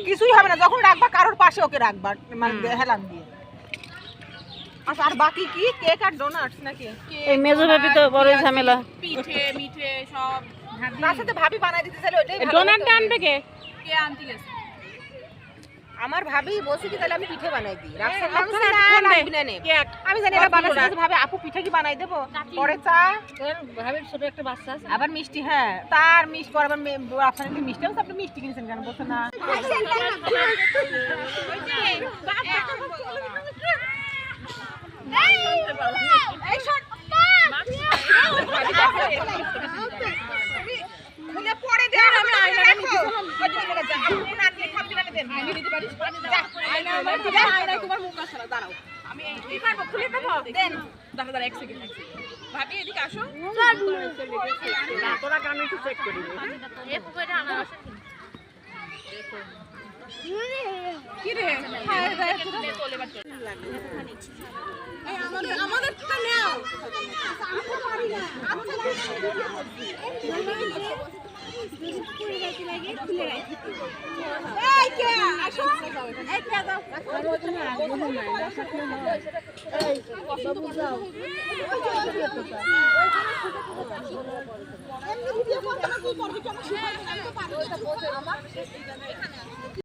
কিছুই হবে না, যখন রাখবা কারোর পাশে ওকে রাখবা হেলান দিয়ে। আচ্ছা, আর বাকি কি কেক আর ডোনাটস নাকি? এই মেজো ভাবি তো বড় ঝামেলা। পিঠে মিঠে সব তার সাথে ভাবি বানাই দিতে চাইলে ওইটাই ভালো। ডোনাটটা আনবে কে? কে আনতে গেছে? আমার ভাবি বলছে কি তাহলে আমি পিঠে বানাই দিই। রাস্তা কেক আমি জানি এটা বানাইছে ভাবে আপু পিঠে কি বানাই দেবো? পরে চা ভাবির ছোট একটা বাচ্চা আছে। আবার মিষ্টি, হ্যাঁ তার মিষ্টি পর আবার আপনার কি মিষ্টি আছে? আপনি মিষ্টি কিনছেন কেন বলছেন না? ভাবি এদিকে আসো। তোরা কানে একটু চেক করি। কি রে? আমাদেরটা নাও। এই কে আসো। এই কে দাও। এমনি ভিডিও করতে না কি করবি?